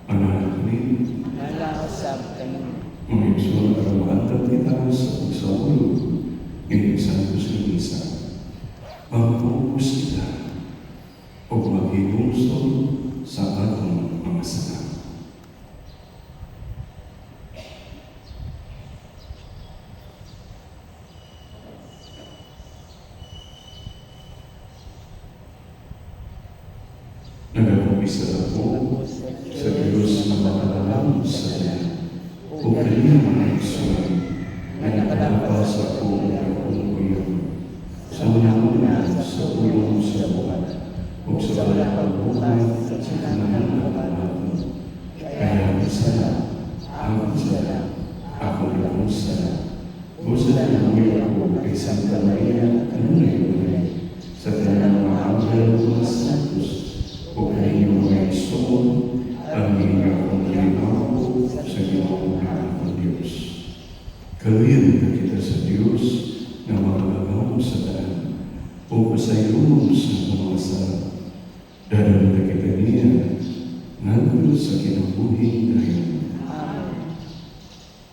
Anak ni, nalausap kami. Ngayong araw-araw kita sa pagsaulog, ngayong Santo Misa. Magpupus kita o maghihungsod sa atong mga sala. Nag-umpisa ako sa Diyos na makalalang sa Kanya o Kanyang mga isuan na nakalapas ako ng akong uyan sa una sa ulong sa buwan o sa walang pagbuhay sa sinanang pagbabago. Kaya masala, ako lang masala. Gusto na namin ako kay Santa Maria Kanunay-Unay sa kanyang mga anghel mga santos o kanyang mga isuon ang inyong limaw sa ginagawa ng Diyos. Kawiyan na kita sa Diyos na makagagawa sa daan o kasayunong sa mga sala. Dahil na kita niya nandun sa kinabuhi dahil.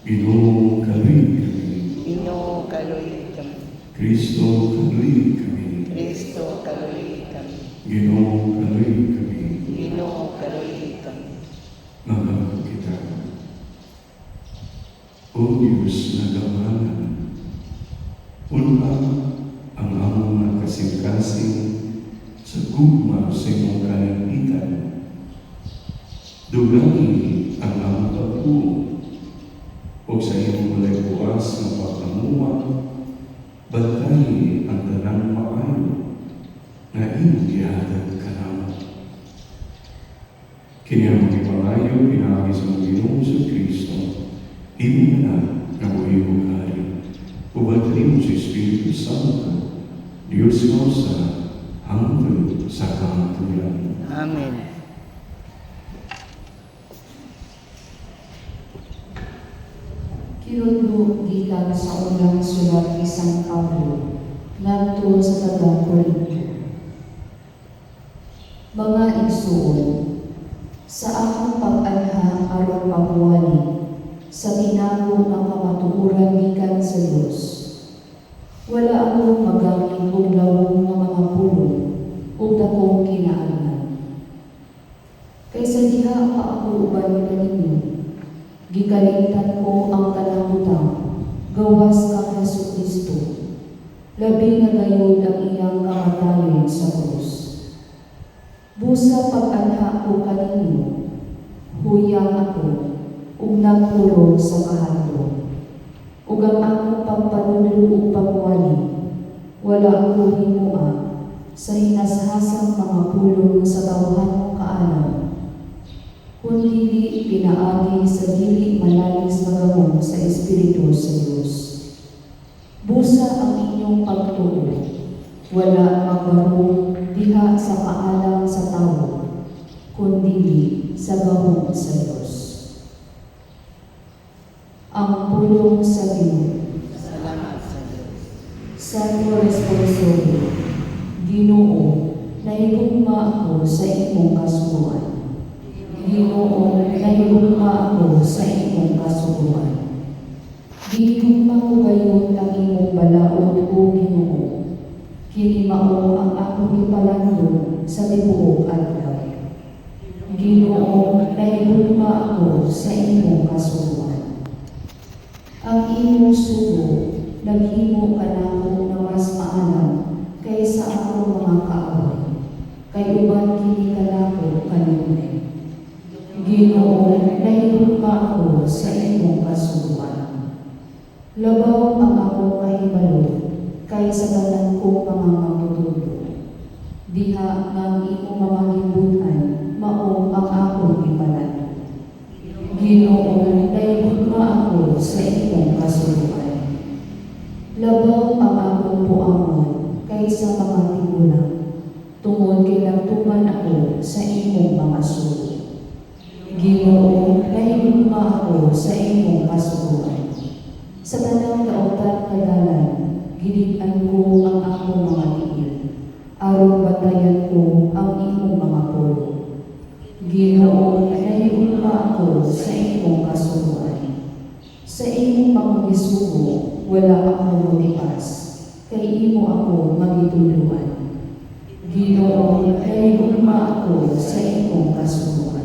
Ginoo kaluy kami. Ginoo kaluy kami. Kristo kaluy kami. Kristo kaluy kami. Ginoo kaluy kami. Ginoo kaluy kami. Mahal kita. O Diyos na gamanan, una ang among mga kasing-kasing sa gugma sa iyong kalangitan. Dugani ang among pagbuo o sa iyong walay buwas ng pagkamuha, bantayi ang tanang maayo na iyong gihatag kanamo. Kini ang mga pangayo pinagi sa mga Ginoong sa Kristo, imo na nabuhibong hari. Ubalin mo sa Espiritu Santo, Diyos mo sa hangtod sa kahangtulan. Amen. Kinundo gikan sa unang sulat ni San Pablo ngadto sa taga-Korinto. Mga igsuon, sa akong pag-anha aron mabuwali sa tinago nga kamatuoran gikan sa Dios. Wala akong magamit og lawong nga mga pulong ug dakong kinaalman. Kaysa diha pa ako uban kaninyo, gikalimtan ko ang tanang butang, gawas kang Jesucristo. Labi na gayud ang iyang kamatayon sa krus. Busa pag-anha ko kaninyo, huyang ako, ug nagpulong sa kahadlok. Ug ang akong pagpanudlo ug pagwali, wala ako himua sa hinashasang mga pulong sa tawhanong kaalam, kundi pinaagi sa dili malalis magamong sa Espiritu sa Diyos. Busa ang inyong pagtuo, wala magbarong diha sa kaalam sa tao, kundi sa gahom sa Diyos. Ang pulong sa Ginoo. Salamat sa Diyos. Santo Responsorio, Ginoo, nahigugma ako sa imong kasuguan. Ginoo, nahigugma ako sa imong kasuguan. Gihigugma ko gayon ang imong balaod o Ginoo. Kini mao ang akong ipalandong sa tibuok adlaw. Ginoo, nahigugma ako sa imong kasuguan. Ang imong sugo, naghimo ka nako na mas maalam kaysa akong mga kaaway, kay uban kini ka nako kanunay. Ginoo, nahigugma ako sa imong kasuguan. Labaw ang akong kahibalo kaysa tanan kong mga magtutulo. Diha ng imong mga gibutan, mao ang akong ipanan. Ginoo, nahigugma ako sa imong kasuguan. Labaw ang akong puamon kaysa mga tigulang, tungod kay nagtuman ako sa imong mga sugo. Ginoo, nahigugma ako sa imong kasuguan. Sa tanang kautan nga dalan, gilitan ko ang akong mga tigil, aron batayan ko ang imong mga pulo. Ginoo, nahigugma magisugo, wala ako motipas, kay imo ako magituluan. Ginoo, kay gugma ako sa imong kasunuan.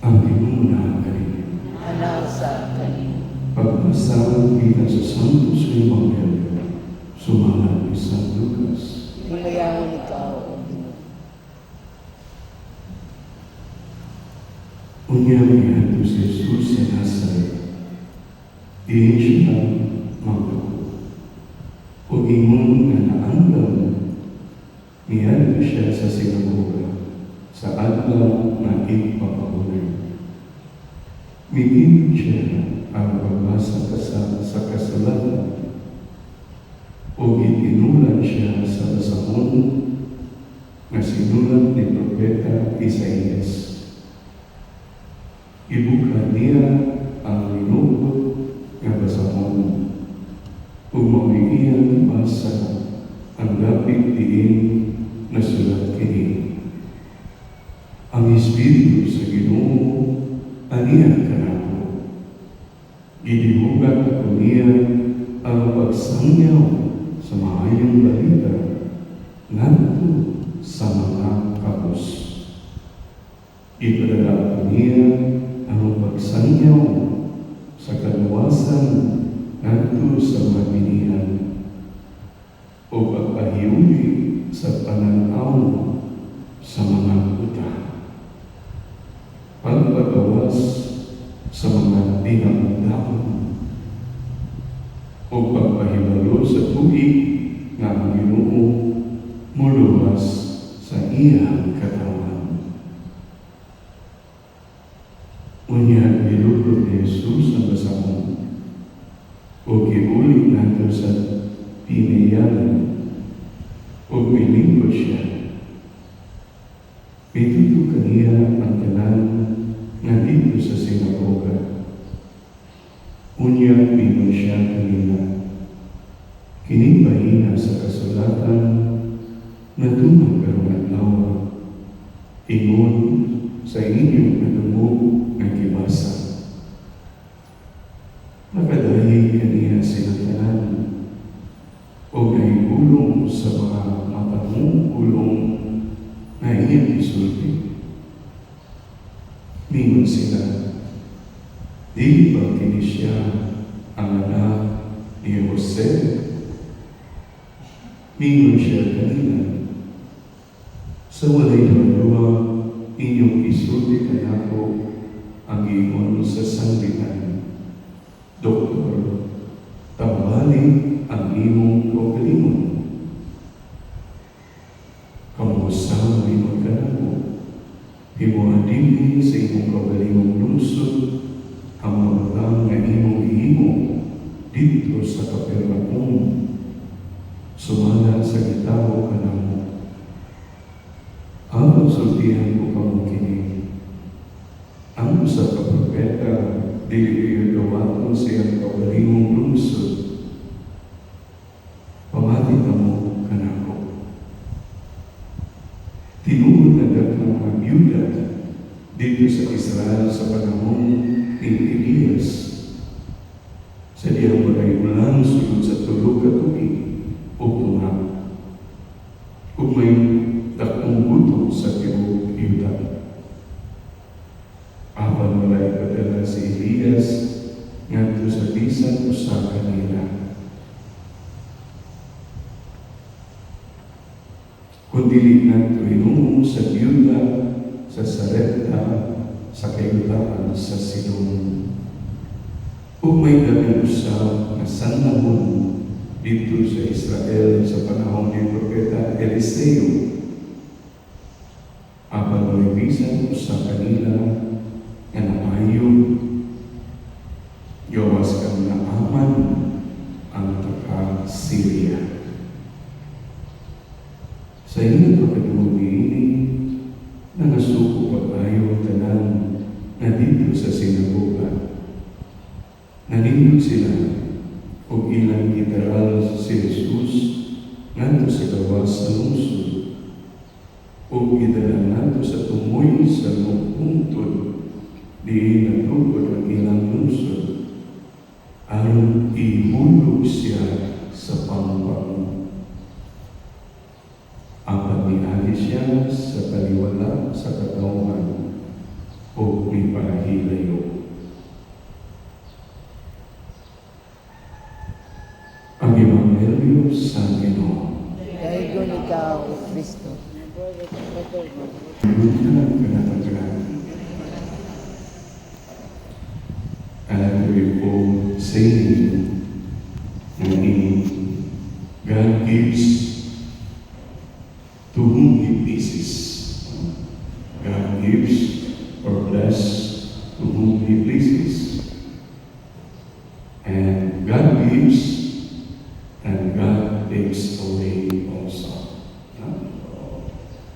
Ang pinunang kanina. Hanal sa kanino. Pagbasa kita sa Santos Evangelio, sumalat ni San Lucas. Hingayang ikaw, O Ginoo. Unya niya si Jesus sa Nazaret. Diin siya magdako. O ingon nga naandam, niyan siya sa sinagoga, sa adlaw na ipapahulay. Migin siya ang pagbasa sa kasulatan o gitinulan siya sa basahon na sinulat ni Propeta Isaías. Ibuka niya ang linugod nga basahon ug mauligian basa ang dapit diin na sulat kini. Ang Espiritu sa Ginoo aniya kanako. Gidihugat ako niya ang pagsangyaw sa maayong balita ngadto sa mga kabus. Ipadala ako niya ang pagsangyaw sa kaluwasan ngadto sa mga binihan o pagpahiuli sa pananaw sa mga utang. Pagpagawas sa mga dinamdaman o pagpahibalo sa tuig nga ang Ginoo muluwas sa iyang katawan. Unya nilulog ni Jesus ang basahon o giulit nato sa pinayanan o pilingkod siya. Ituto kaniya ang tanan nga dito sa sinagoga. Unya pingon siya kanila. Kining bahina sa kasulatan na dumang karong adlaw. Ingon sa inyong nadungog nga gibasa. Nakadahig kaniya sila tanan o naibulong sa mga matamong na iyang isulti. Mingon sila, di ba kini siya ang anak ni Jose? Mingon siya kanina, sa walay dua inyong isulti kanako ang ingon sa sanglitan. Doktor, tambali ang imong kaugalingon. Kamusta ang imong kanako? Himuadili sa imong kaugalingong lungsod ang mga batang nga imong ihimo dito sa Kapernaum. Sumala sa gitawo kanamo. Ang sultihan ko kamo kini. Ang usa ka propeta dili gawaton sa iyang kaugalingong lungsod. Pamati kamo kanako. Tinuod na daghang mga byuda dito sa Israel sa panahon ni Elias. Sa diyang walay ulan sulod sa tulog ka tuig o tunga. Kung may dakong gutom sa tibuok Yuda. Apan walay padala si Elias ngadto sa bisan usa kanila. Kundi ngadto hinungo sa Yuda, sa Sarepta, sa kayutaan sa Sidon. Ug may daghang usa nga sanahon dito sa Israel sa panahon ni Propeta Eliseo. Apan malibisan sa kanila nga naayo, gawas kang naaman ang taga-Syria. Sa inyong pagkatulog ini, nangasuko pag-ayaw tanan na dito sa sinagoga. Nanindog sila o ilang literal si Jesus nganto sa gawas sa lungsod o idala nganto sa tumoy sa lungtod di natugod ang ilang lungsod aron ihulog siya sa pangpang. Ang pagminali siya sa paliwala sa katawan o may pahilayo. Ang Ebanghelyo sa Ginoo. Dahil ikaw, O Kristo. And we will say, God gives to whom He pleases. God gives or bless to whom He pleases. And God gives and God takes away also.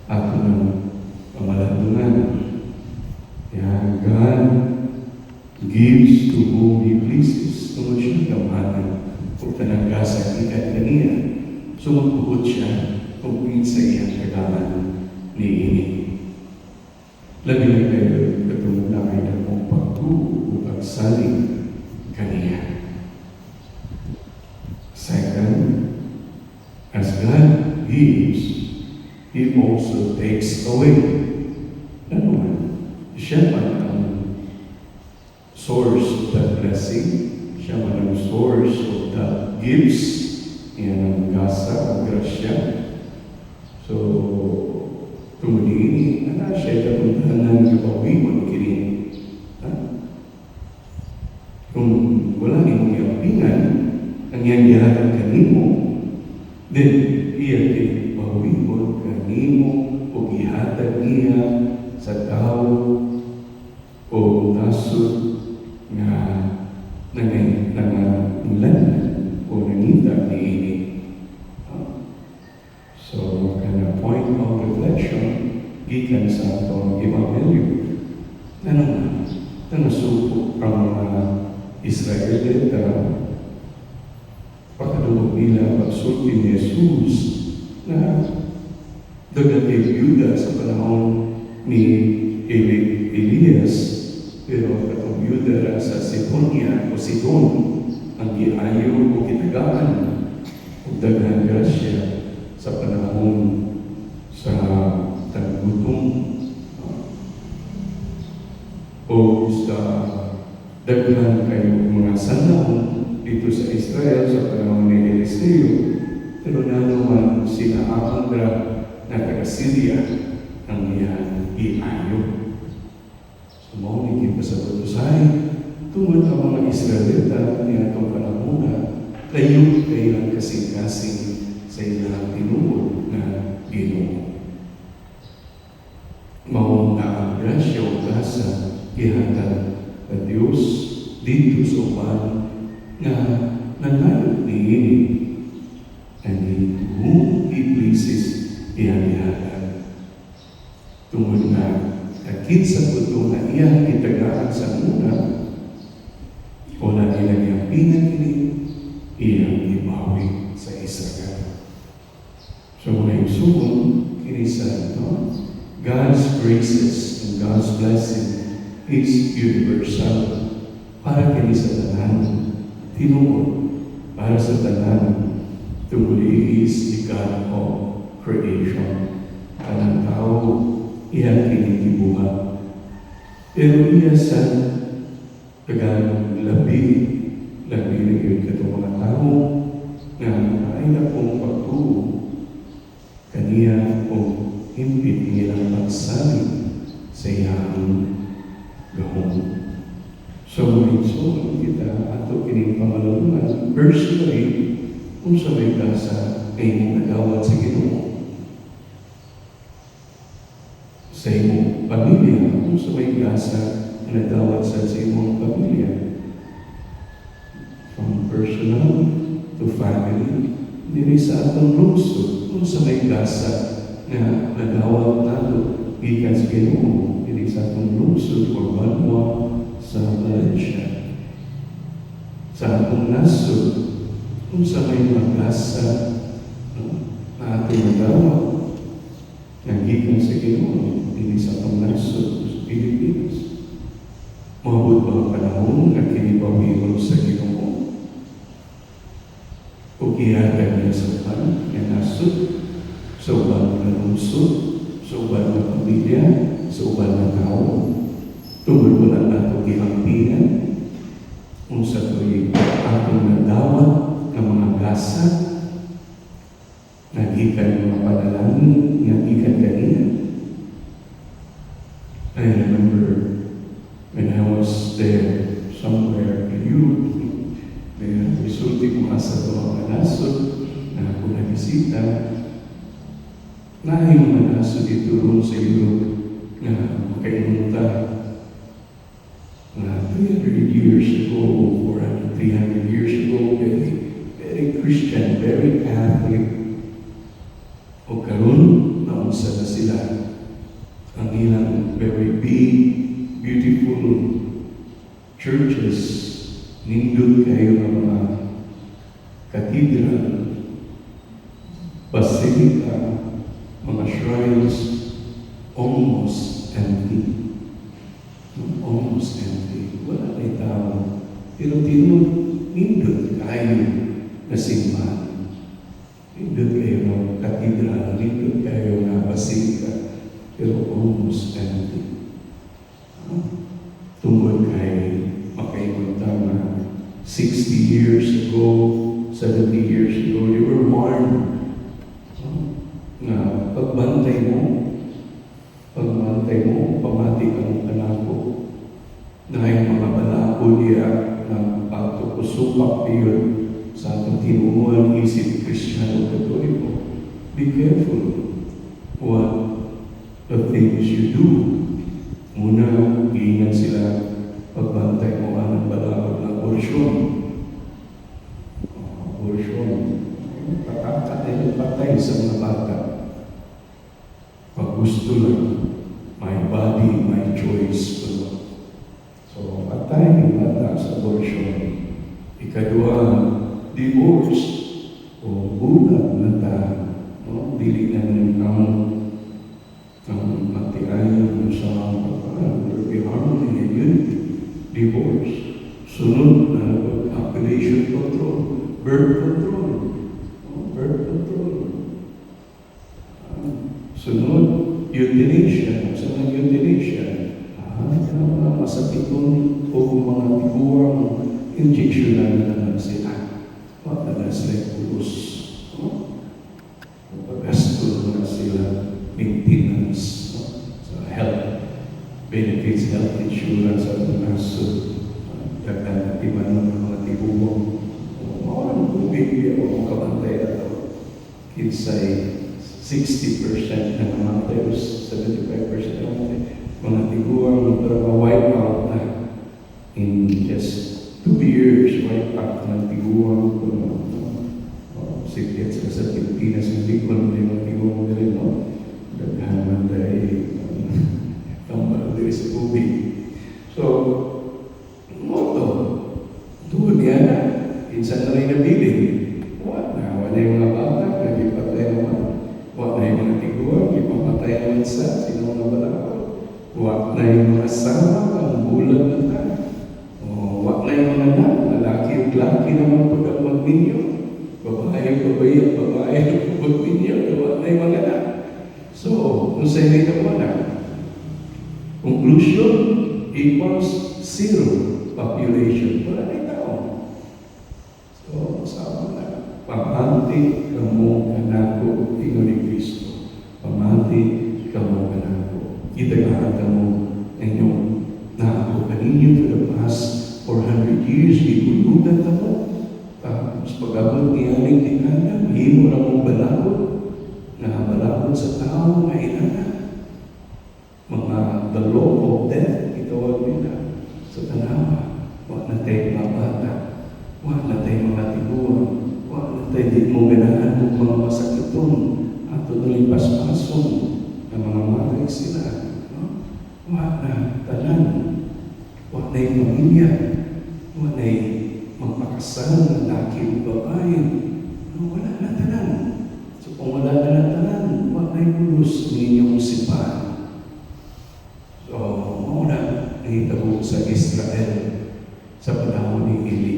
Ato ng pamaladungan. God gives to whom He pleases. Tungkol siya kamahanan kung tananggasan ikat kaniya. Sumagpuot siya kung sa iyang kagalan ni ini. Labi na kayo katulad na ay nakong pagtuo o pagsaling kaniya. Second, as God gives, He also takes away. Ano man? Siya man ang source of that blessing. Siya man ang source of that gifts. Yan ang gasa, ang grasya. So, tumuli, siya kapuntahan ng ipawiwan kini. Kung wala niyong iapingan, ang yangyari kanimo, then iya ipawiwan kanimo o ihatag niya sa tao o nasod nga nangilan o nangita ni ini. So, kana point of reflection, gikan sa atong Ebanghelyo. Ano nga? Nasuko ang mga Israelita pagkadulog nila pagsulti ni Jesus na dagat kay Byuda sa panahon ni Elias, pero katong Byuda sa Sidonia o Sidon ang giayo o gitagaan o daghang grasya sa panahon sa taggutom o sa daghan kayo mga sanahon dito sa Israel sa panahon ni Eliseo, pero naman sila Andra na taga-Syria ang iyan iayo. So, maunigin pa sa tutusay, tungod ang mga Israelita niya itong panahon na layo kailang kasing-kasing sa ilang tinuod na Ginoo. Mao na ang grasya o grasa ihatag na Diyos dito sa uban na nanayon ni ini. And to whom He pleases, iyang ihatag. Tungod na nakit sa puto na iyang itagaan sa muna, o na ilang iyang pinagini, iyang ibawi sa Israel. So, ngayon sugon, kinisa ito, God's graces and God's blessing is universal para kinisa tanan, tinuod para sa tanan, tumuli is the God of creation. Kanang tao, iyan kinikibuhat. Pero iya sa tagang labi na yun katong mga tao na ay na pong pagtuo kaniya o himpit nilang magsabi sa iyang gahong. So, kita ato kining pamalalungan personally kung sa may gasa kay mong nagawat sa Ginoo. Sa imong pamilya, kung sa may gasa nagawat sa imong pamilya. From personal to family, diri sa atong lungsod, kung sa may gasa nga nagawat nato gikan sa Ginoo, diri sa atong lungsod or banwa sa Valencia. Sa atong nasod, kung sa may magasa na ating nagawat nga gikan sa Ginoo, diri sa atong nasod sa Pilipinas. Maabot ba ang panahon nga kinipawiro sa Ginoo? O giyagan niya sa uban nga nasod, sa uban nga lungsod, sa uban nga pamilya, sa uban nga tao. Tungod ko lang nato gihampinan kung sa tuloy atong nagawat ng mga gasa nagikan mga panalangin nagikan kanina. I remember when I was there somewhere in Europe, may resulti ko asa ito mga nasod na ako nabisita. Na yung mga nasod dito ron sa Europe na makaimunta na 300 years ago, 300 years ago, very Christian, very Catholic. O karon naunsa na sila ang ilang very big, beautiful churches, nindot kayo ng mga cathedral, basilica, mga shrines, almost empty. Almost empty. Wala na tao. Pero nindot kayo na simbahan. Nindot kayo ng cathedral, nindot kayo na basilica, pero almost empty. Tungkol kay makaimunta na 60 years ago, 70 years ago, they were warned na pagbantay mo, pamati ang anak ko, na yung mga balako niya ng pagtukusupak niyon sa atong tinunguhan isip Kristiyano Katoliko. Be careful what the things you do. Muna, iingat sila pagbantay mo ang balakot ng abortion. Abortion. Patay sa mga bata. Pag gusto lang, my body, my choice. So, patay yung bata sa abortion. Ikadua, divorce. O bulag na ta. No? Dili na ng matiayon sa harmony and unity. Divorce. Sunod na population control. Birth control. Birth control. Sunod, euthanasia. Sa mga euthanasia, mga masakitong o mga tiguang injection na sila. Wala na sila pulos. Pagasto na sila maintenance sa health benefits, health insurance at nasod. Dagdag natin ng mga tiguang. Mawalang tubig o kabantay ato. Kinsay 60% ng mga players, 75% ng mga tiguang para ma-wipe out na in just 2 years, wipe out ng tiguang sikit sa Pilipinas, hindi ko naman yung mga tiguang galing, no? Daghaman dahil tambal dahil sa tubig. So, moto, doon yan na, insan na rin nabilin. Wala yung mga bata, nagipatay naman. Wala yung mga tiguang, ipapatay naman sa sino mga balakot. Wala yung mga sama, ang bulan na tayo. Wala yung mga anak, lalaki naman pag ang magninyo. Babae at pag ninyo, wala yung mga anak. So, kung sa hindi na wala, conclusion equals 0 population. Wala na yung tao. So, sama na. Pamati ka mo kanako, ingon ni Kristo. Pamati ka mo kanako. Itagahan ka mo inyong nako kaninyo for the past 400 years. Ibulugan ka mo. Tapos pag-abot niya rin dekada, himo na mong balakot, na balakot sa tao na inana. Mga the law of death, itawag nila sa tanawa. Wag na tayo mga bata, wag na tayo mga tiguan, wag na tayo di mo ganahan ng mga masakiton at tuloy paspason ng mga matay sila. No? Wag na tanan, wag na yung pamilya, wag na yung magpakasal ng laki o babae. No, wala na tanan. So kung wala na tanan, wag na yung pulos ng inyong sipahan. So, mauna nahitabo sa Israel sa panahon ni Eli.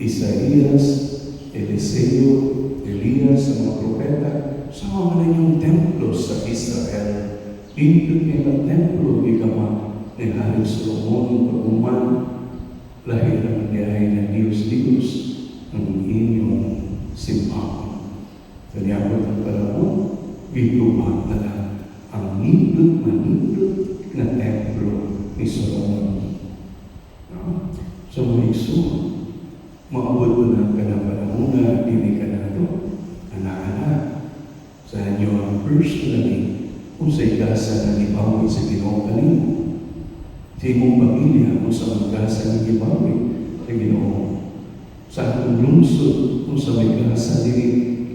Isaías, Eliseo, Elias, sa mga propeta, sama na yung templo sa Israel. Pindot niya ng templo, ikama ni Haring Solomon, pag-uman, lahir ng diyahay na Diyos-Diyos ng inyong simbahan. Kanyabot ang panahon, bituman na lang ang nindot na templo ni Solomon. No? So, may maabot mo na ka ng panahon na hindi ka na ito, anak-anak, sa inyo ang personally, kung sa igasa na ibawin sa Ginoo kanino. Sa imong pamilya, kung sa magasa na ibawin sa Ginoo. Sa atong lungsod, kung sa magasa na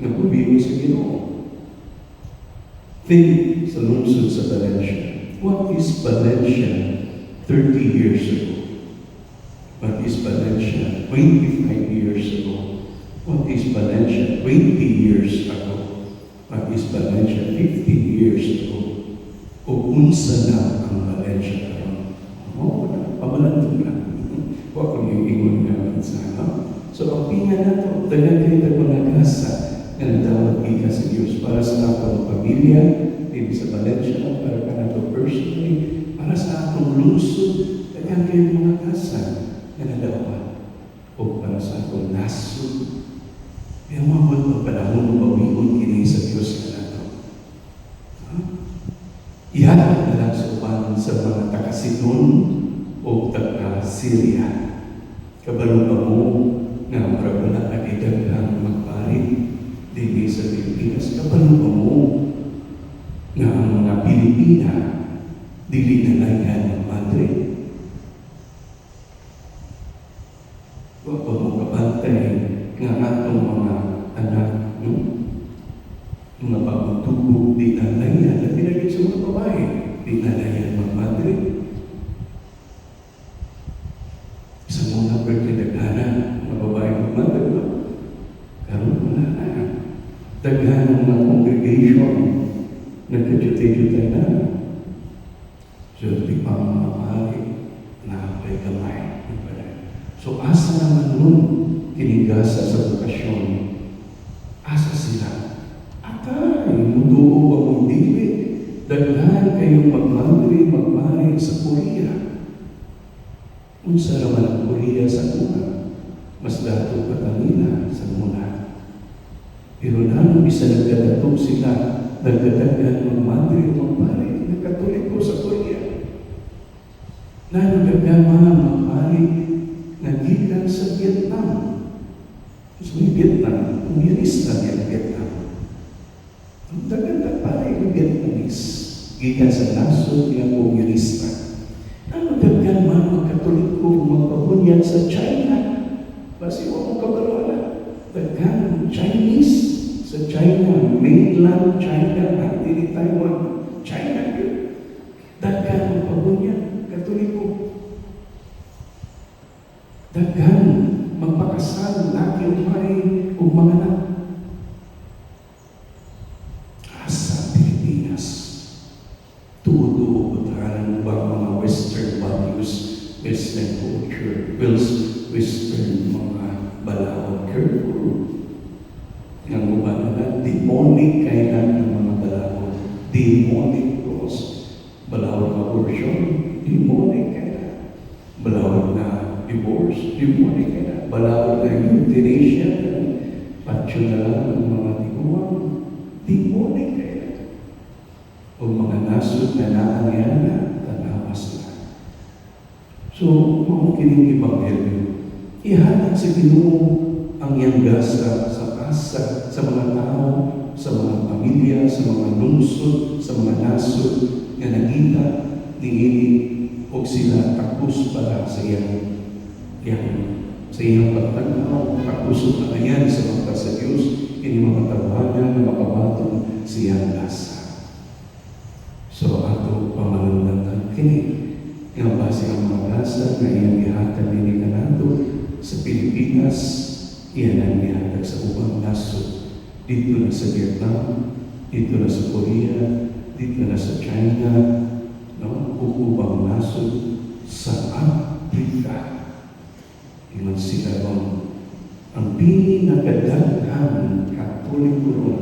nagpubiro sa Ginoo. Think sa lungsod sa Valencia. What is Valencia 30 years ago? What is Valencia 25 years ago? What is Valencia 20 years ago? What is Valencia 50 years ago? O unsa na ang Valencia karon? Pamalandong na. Huwag ko yung ingon na sana. So, ang pinga na ito, dagan kayo na panagasa na nadawat ika sa Diyos para sa atong pamilya, hindi sa Valencia, para ka na ito personally, para sa atong lungsod, dagan kayo panagasa na nadawat o para sa atong nasod. Kaya mabot ang panahon ng bawion kini sa Diyos na nato. Ihatag na lang sa upan sa mga taga-Sidon o taga-Syria. Kabalo ba mo nga marabala na idaghang magparit din sa Pilipinas? Kabalo ba mo nga ang mga Pilipina dili na lang ng Madrid? Huwag ba mo kabantay nga atong mga anak, no? Mga bagong tubog, di na lang yan. At pinagin sa mga babae, di na lang yan mga Madrid. Sa mga pagkidaghanan, mga babae mga Madrid, no? Karoon wala na. Daghanan ng congregation, nagkajutay-jutay na. So, di pa mga mahali, nakapay gamay. So, asa naman nun, kinigasa sa bukasyon. Asa sila? Atay, muduo ba mong dili? Daghan kayong magmari sa Korea. Unsa naman ang Korea sa una? Mas dato pa kanila sa muna. Pero nang bisa nagdadatong sila, nagdadagan magmari, nagkatoliko sa Korea. Nagdagan magmari, nagikan sa Vietnam. So, may Vietnam, umirista niya ng Vietnam. Ang dagan pare yung Vietnamese. Gikan sa nasod niya umirista. Ang dagan magkatoliko, magpabunyag sa China. Basi huwag mong kabalwala. Dagan Chinese sa China, mainland China, at dili Taiwan. China yun. Dagan magpabunyag, katoliko. Dagan magpakasal, laki o may o mga anak. Asa Pilipinas, tudo utaran ba mga Western values, Western culture, Western mga balawang careful. Yang mubana na, demonic kailan ng mga balawang. Demonic cross. Balawang abortion, demonic kailan. Balawang na divorce, demonic kailan. Balawang na euthanasia, patyo na lang ng mga tiguan, demonic kailan. O mga nasod na naanyana, tanawas na. So, kung kining Ebanghelyo, ihatag sa Ginoo ang iyang gasa sa asa sa mga tao, sa mga pamilya, sa mga lungsod, sa mga nasod nga nakita niini o sila takos para sa iyang sa iyang pagtanaw, takos na ayan sa mga sa Diyos, ini mga tawanan na makabatong sa iyang gasa. So ato pamanundan kini nga base ang mga gasa na iyang gihatag nini kanato sa Pilipinas, iyan ang gihatag sa ubang nasod. Dito na sa Vietnam, dito na sa Korea, dito na sa China, no? Ubang nasod sa Africa. Iman sila ang pinakadaghang Katoliko ron.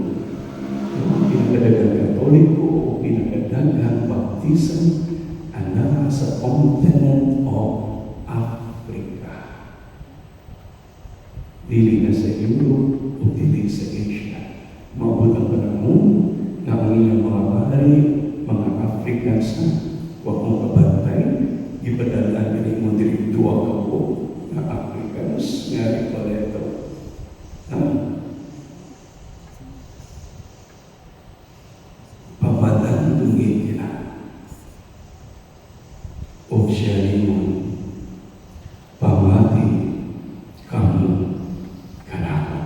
Ang pinakadaghang Katoliko o pinakadaghang baptisan ana sa continent of Africa. Dili na sa Europe o dili sa Asia. Maabot ang panahon na ang ilang mga bahay, mga Africans na huwag mong kabantay, ipadala na mo diri duwa ka po na Africans nga Ricoleto. Pamadan tungin nila. O siya limon, pamati kamu kanako.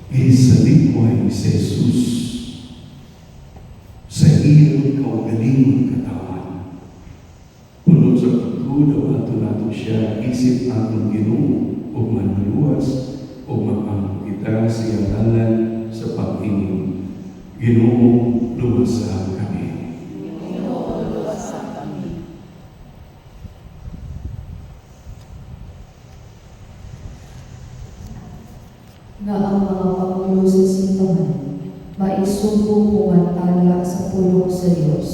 Isalikoy si Jesus sa iyong kaugaling katawan. Puno sa pagkudaw ato nato siya, isip atong Ginoo o manluwas o mag-among kita sa iyang ngalan sa pag-ingin. Ginoo, luwasan kami. Ginoo, luwasan kami. Nga ang mga pangulo sa simbahan, maisumbong pumantala sa pulong sa Diyos.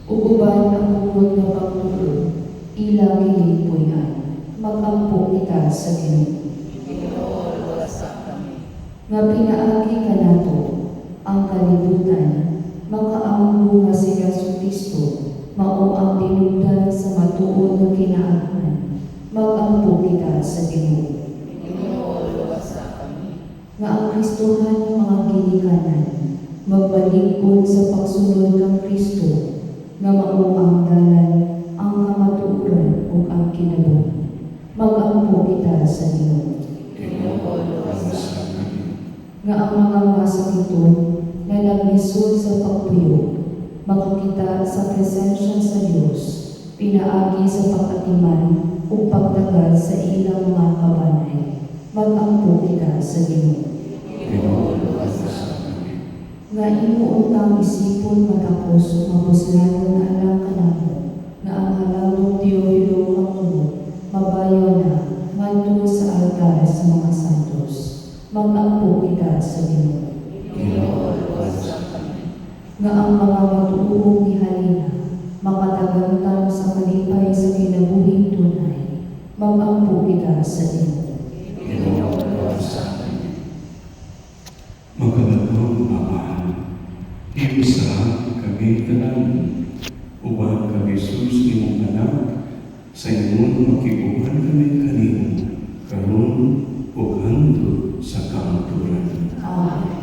Uguban ang bukod na pagtuo, ilang gilipuyan, mag-ampo kita sa Ginoo. Ginoo, luwasan kami. Nga pinaagi ka nato ang kalibutan, makaambo nga si Jesucristo, mao ang tinugdan sa matuod ng kinaagman, mag-ampo kita sa Ginoo. Ginoo, luwasan kami. Nga ang Kristohan ng mga ginikanan, magbalikod sa pagsunod ng Kristo, nga mao ang dalan, ang kamatuoran o ang kinabuhi. Mag-ampo kita sa Ginoo. Ginoo, luwasan kami. Nga ang mga masakiton na naglisod sa pagtuyo, makakita sa presensya sa Diyos, pinaagi sa pagkatiman o pagtagal sa ilang mga kabanay. Mag-ampo kita sa Ginoo. Ginoo, luwasan kami. Nga imuuntang isipon matapos mapuslanon na alam ka namo, nga ang halang Teofilo kamuno, mabayo na, ngadto sa altar sa mga santos. Mag-ampo kita sa Ginoo. Ginoo, luwasan kami. Nga ang mga matuong ihalina, makatagantan sa kalipay sa kinabuhing tunay. Mag-ampo kita sa Ginoo. Ginoo, luwasan kami. Magkalatong Amahan, iusa kami tanan, uban ka Jesus imong anak, sa imong makikuhan kami kanimo, karon ug hangtod sa kamaturan. Amen.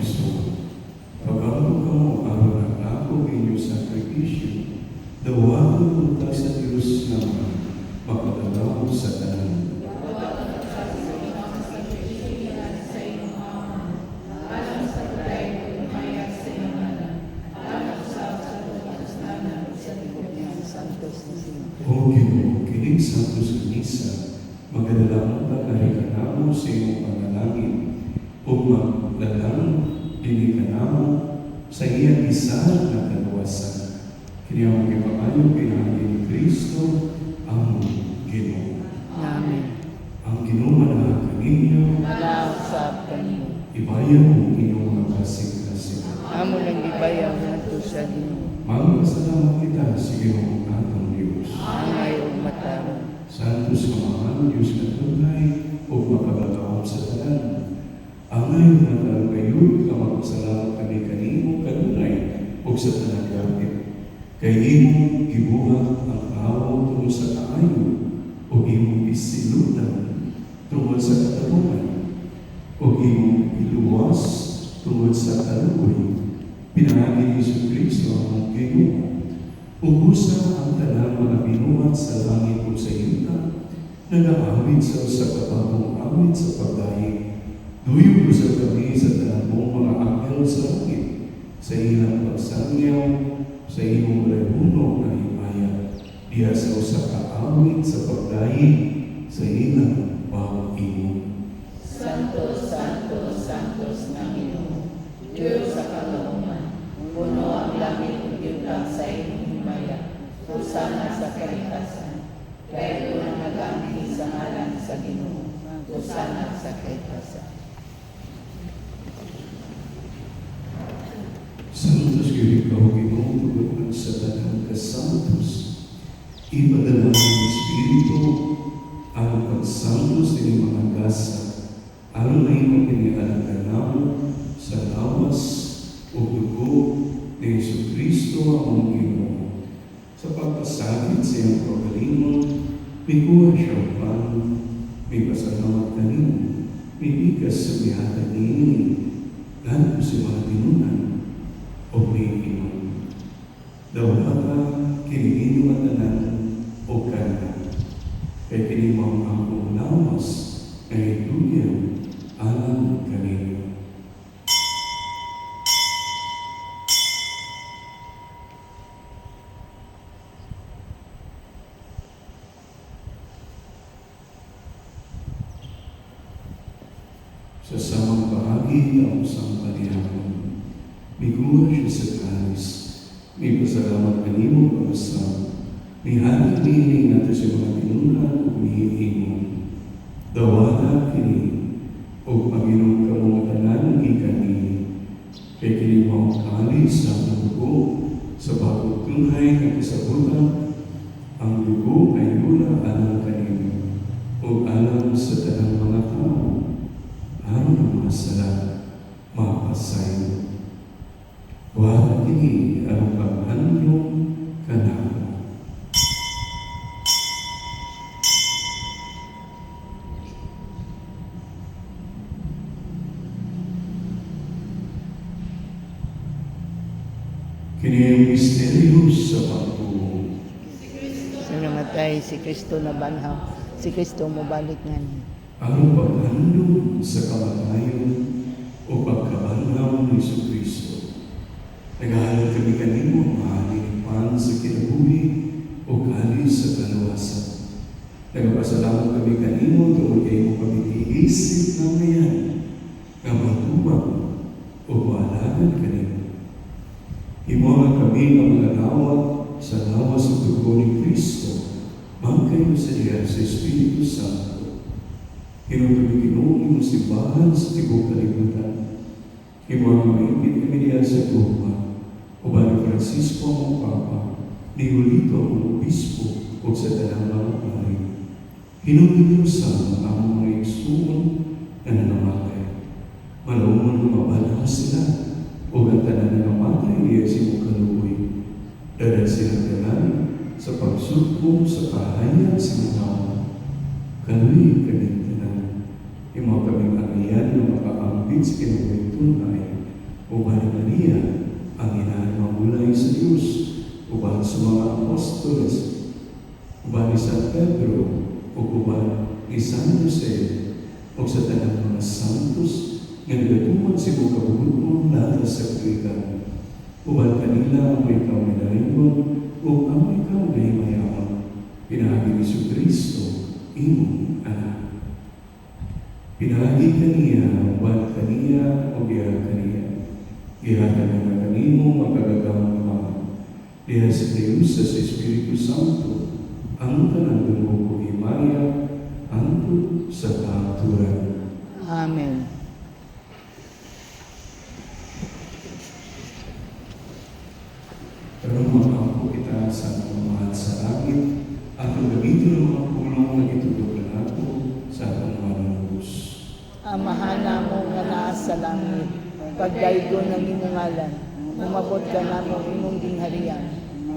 Kristo, pag-amog ka mo aron ang ako inyong sakripisyo, dawagan mo sa Diyos naman, makatalaw sa tanan. O Ginoo, kining santos kanisa, magadalangin ka kanamo sa iyong panalangin, o maglalang dili kanamo sa iyang isa na kaluwasan. Kini ang gipapayo pinagi ni Kristo ang Ginoo. Amen. Ang Ginoo manahan kaninyo, Malausap kanimo. ibayan mo inyong mga kasing-kasing. Amo lang gibayaw ngadto sa Ginoo. Magpasalamat kita sa iyong atong Diyos. Angay ug matarong. Santos kamahan Diyos na tunay o makabataw sa tanan. Angay matarong kayo ka magpasalamat kami kanimo kanunay o sa tanan gapit. Kay imo gibuhat ang tao tungod sa kaayo o imo isilutan tungod sa katarungan o imo iluwas tungod sa kaluoy. Pinangagi ni Jesu Kristo ang Ginoo. Ubusa ang tanang mga binuhat sa langit o sa yuta, nag-aawit sa kababong awit sa pagdahi. Duyog sa kami sa tanang mga anghel sa langit, sa ilang pagsangyaw, sa iyong rehuno na himaya, diya sa kaawit sa pagdahi, sa ilang pag-imo. Santos, Santos, Santos na Ginoo, Diyos sa kalooban, puno ang langit ug yuta sa imong himaya, husana sa kalikasan. Kaya ito na nagamit sa ngalan sa Ginoo, husana sa kalikasan. Santos kaya ikaw, Ginoo, tulugan sa tanang kasantos. Ipadala ng Espiritu ang pagsantos ng mga gasa, ang may mapinialang namo sa lawas o dugo ni Jesu Kristo ang Ginoo. Sa pagpasakit sa iyang pagalingon, may kuha siyang pan, may pasalamat kanino, may bigas sa bihatag niini, lalo sa mga tinunan, o may inom. Dawata, kiniinom at tanan, o kanan. Kaya kinimang akong lawas, ay duyan, alam kanino. Sa samang bahagi ng usang panihapon, miguha siya sa kalis, may pasalamat kanimo pagkasal, may hanap niling nato sa mga pinunan o mihiimon. Dawada kini, o Panginoon ka mga tanan ikanini, kay kini mga kalis sa dugo, sa bagong tunghay na kasabutan, ang dugo ay mula alam kanino, o alam sa tanang mga tao, aron ang mga sala, mapasayo. Wala kini ang paghandong kanako. Kini ang misteryo sa pagtuo. Sa namatay si Kristo na banhaw, si Kristo mo balik nga niya. Ang paghandong sa kamatayon o pagkabanhaw ni Jesu Kristo. Naghahalad kami kanimo, mahalinipan sa kinabuhi o kalis sa kaluwasan. Nagpasalamat kami kanimo tungkol kayo mo kami iisip ng ngayon na matubang o maalagan kanimo. Himuha kami ng mga nawat sa lawas sa dugo ni Kristo, magkayo sa diyan sa Espiritu Santo. Hinutubig Ginoo mo simbahan sa tibok kalibutan. Himuha maipit kami diyan sa Roma, o Bani Francisco ang Papa, ni Julito ang Obispo, o sa tanang mga pari. Hinutubig sa mga igsuon na nanamatay. Malawang lumabala sila, o gantanan na namatay niya si Mukaluwi. Dahil silang galan sa pagsugpong sa kahayag sa mga kaluwi kanintanan. Yung mga kaming angayan na makaambit sa kinabuhay tunay uban Maria, ang inahan mamulay sa Diyos, uban sa mga apostoles, uban ni San Pedro, o uban ni San Jose, o sa tanang mga santos, nga nagatuman si mga kabubuton natin sa krigan. Uban kanila ang may kaminalingon, o ang may kaminayaman, pinahagi ni Kristo, imong anak. Pinahagi kaniya, uban kaniya, o gihag kaniya. Gihatag na kanimo magagagamang mga. Diha sa Diyos sa Espiritu Santo, ang tanang dumugo himaya, hangtod sa kahaturan. Amen. Pero mga kita sa pamamahan sa langit, at ang gamitin ng mga pulong na itutulog nato sa pamamahan ng Diyos. Amahan namo nga naa sa langit, pagdaydo ng imong ngalan, umabot ka namo imong gingharian,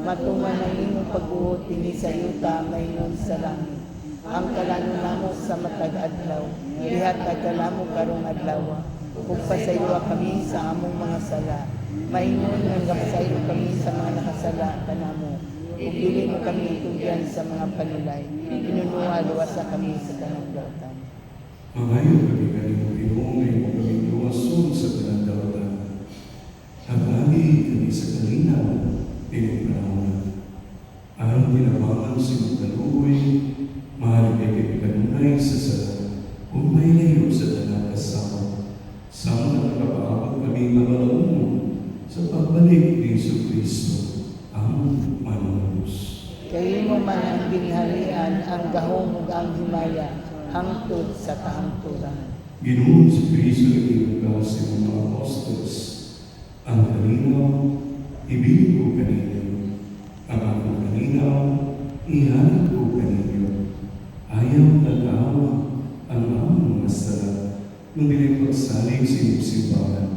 matuman ang imong pagbuhot dinhi sa yuta maynon sa langit. Ang kalanon namo sa matag adlaw, ihatag ka namo karong adlaw, ug pasaylo kami sa among mga sala. Maingon nga gapasaylo kami sa mga nakasala kanamo, ug dili mo kami tugyan sa mga panulay, inunuha luwasa kami sa kanagdautan. Mangayon kami kanimo pinungay mo kami luwason sa kanagdautan. Haghagi kami sa kalinaw, piling panahon. Aron tinabangan si magkaluoy, mahal kay kanunay sa sala, kung may layo sa tanang kasama. Sama na nakapaabot kami nga malaumon sa pagbalik ni Kristo, ang Manunus. Kayo mo man ang gingharian, ang gahom ug ang himaya, hangtod sa kahangturan. Ginoon si Kristo nag-iuga sa mga apostles, ang kalinaw, ibigin ko kaninyo. Ang akong kalinaw, ihanap ko kaninyo. Ayaw nag-aawa ang among mga sala, nung pinagpagsalig sa iyong simbahan.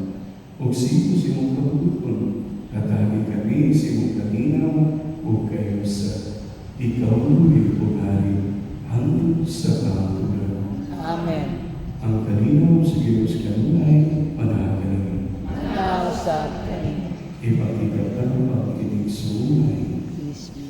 O sino si mong kabubuton, katagi kami si mong kalinaw, o kayo sa ikaw ulit o hari, hangtod sa kahangturan. Amen. Ang kalinaw sa Diyos kanunay, panahagalan. Now sa kanina. Ipakikatan ang kinig sumay. Peace be.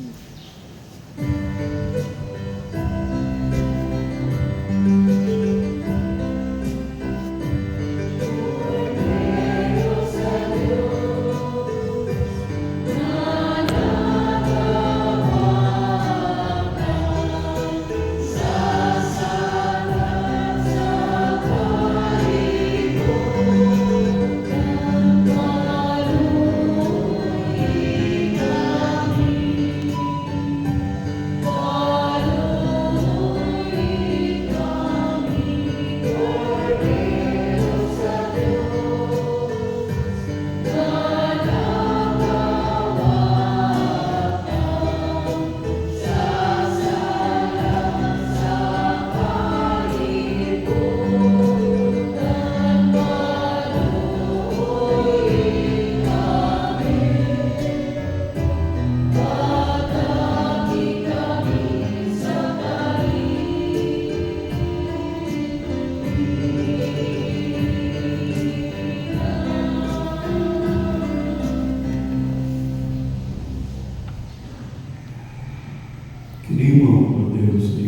Kinimo o Diyos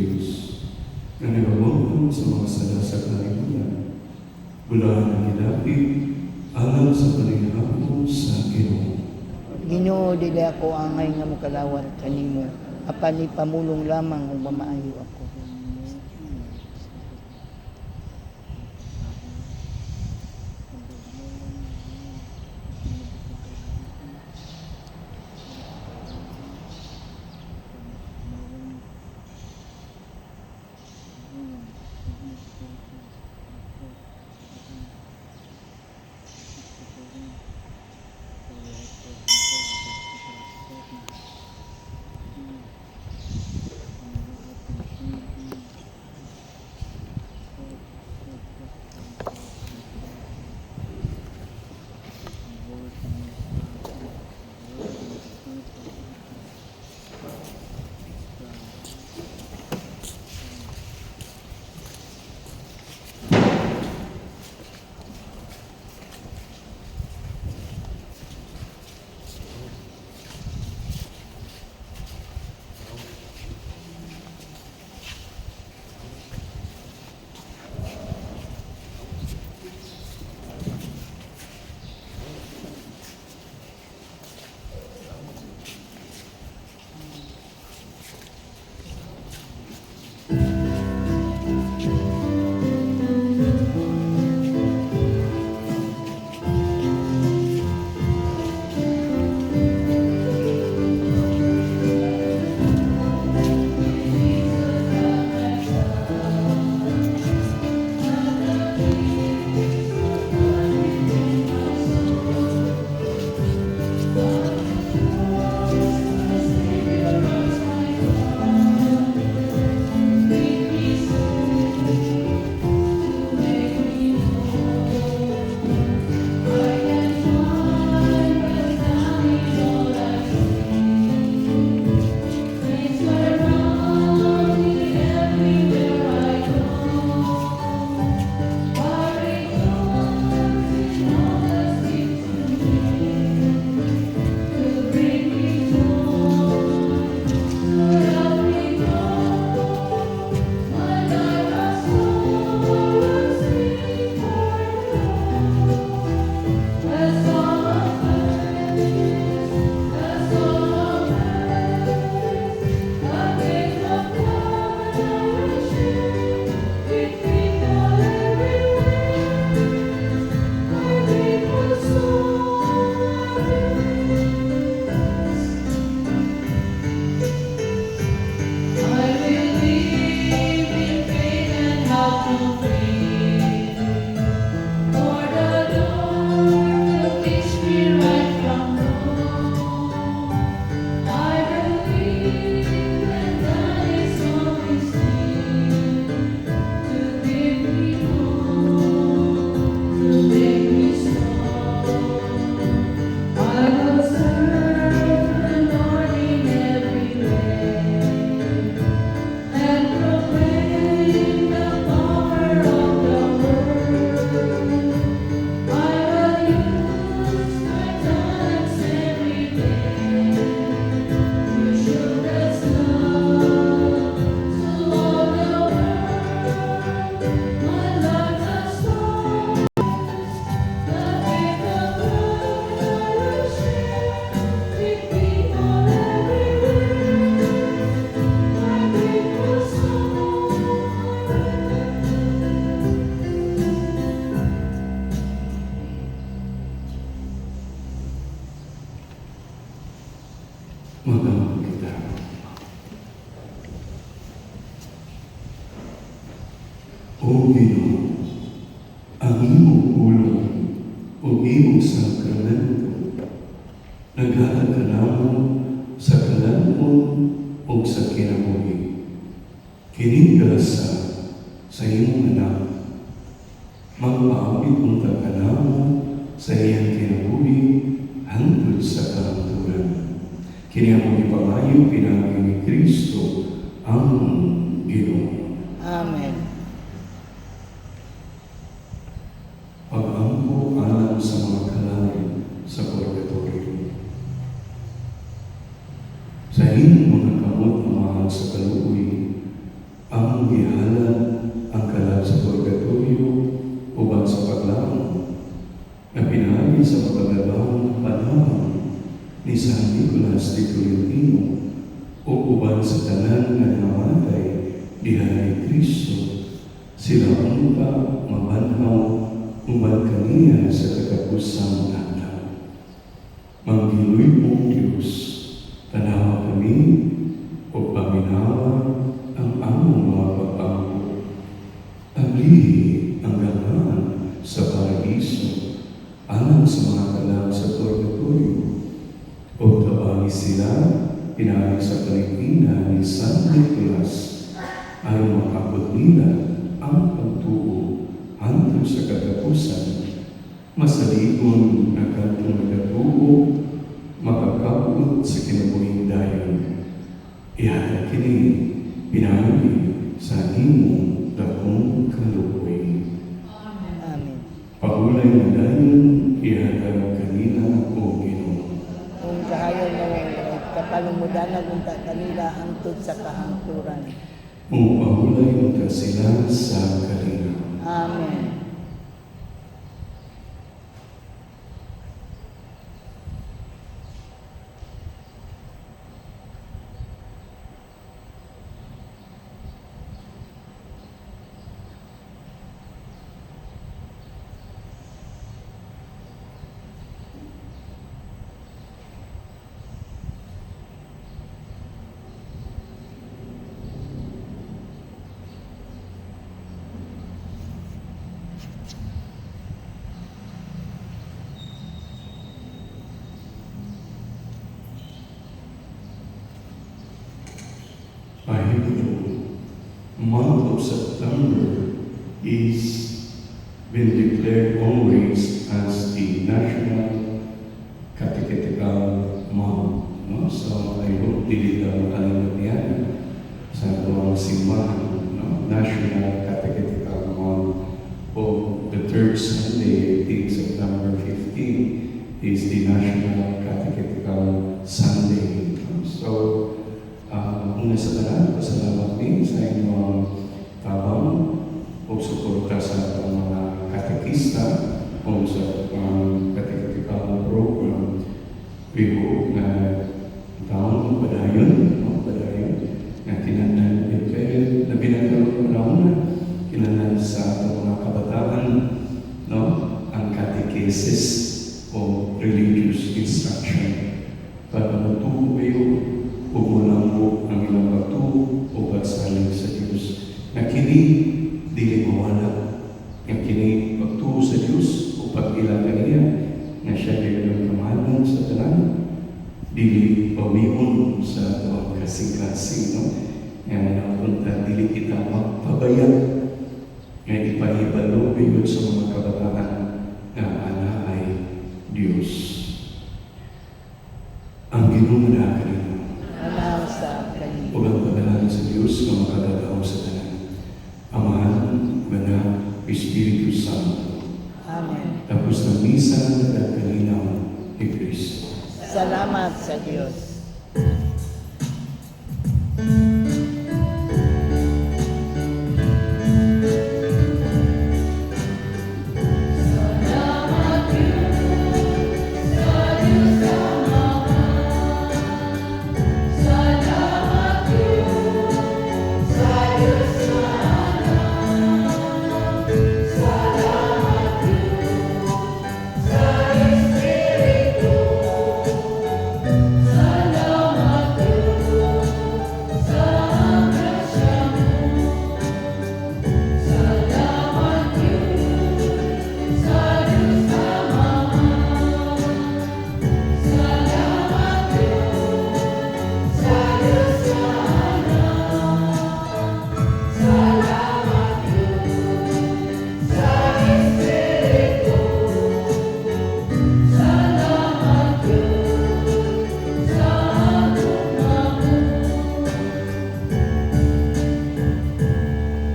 na nagawang sa mga sala sa kalibutan, bulaan ang kinapit, alam sa panihapon sa Ginoo. Ginoo dili ako angay nga mokalawat kanimo, apan ipamulong lamang ug mamaayo ako. Magawag kita. O Ginoo, ang imong ulong o imong sakramento, naghatag ka namon sa kalanmon o sa kinabuhi. Kining grasa sa imong anak, magpaamit unta ka namon sa iyang kinabuhi hangtod sa kahangturan. Kini among ipangayo pinagi ni Kristo ang Ginoo. Amen. Pag-ampo alam sa mga kalangit sa purgatorio. Sa inyong mga kamot na mahal sa kaluoy, ang gihalan ang kalag sa purgatorio uban sa paglaong na pinahagi sa mapagabang panahon ni San Nicolas de Tolentino o uban sa tanan na namatay diha ni Kristo, sila unta mabanhaw uban kaniya sa katapusang adlaw. Manggiloy mong Diyos, tanawa kami o paminawa ang among mga pagpangko. Tablihi ang ganahan sa paraiso, alang sa mga kalang sa purgatorio. O tabangi sila, pinari sa Palipina ni San Nicolas, ay makabot nila ang pagtuo hangtod sa katapusan. Masaligon na kantong nagatuo, makakabot sa kinabuhing dayon. Ihatag kini, pinari sa imong dakong kaluoy. Amen. Pagulay na dayon, ihatag kanila o Ginoo. Kung kahayo na kapalumudan na gunta kanila hangtod sa kahangturan. Kung pahulay mo ka sila sa kalina. Amen. Bible, month of September is been declared always as the National Catechetical Month. No? So I hope dili daw kalimot yan sa mga simbahan. No? National Catechetical Month of the third Sunday, 18 September 15, is the National Catechetical Sunday. No? So una sa tanan, pasalamat din sa inyong tabang o suporta sa atong mga katekista o sa catechetical program. We hope na taong padayon, na kinanan yung kayo na binagkaroon na kinanan sa atong mga kabataan, no? Ang catechesis o religious instruction para matuto kayo umulang po ang ilang pagtuo o pagsalig sa Diyos. Na kini, dili mawala. Na kini, pagtuo sa Diyos o pag-ilang kaniya, na siya din kamahalan sa tanan, dili pamihon sa tuwang kasing-kasing, no? Nga napunta, dili kita magpabayag. Nga ipahibalo bigod sa mga kabataan na ana ay Diyos. Ang Ginoo na kanina, Anaw sa kanila. o ang pagdalanan sa Diyos na makagagaw sa tanan. Amahan, Anak, Espiritu Santo. Amen. Tapos ng misa na kalinaw ni Kristo. Salamat sa Diyos.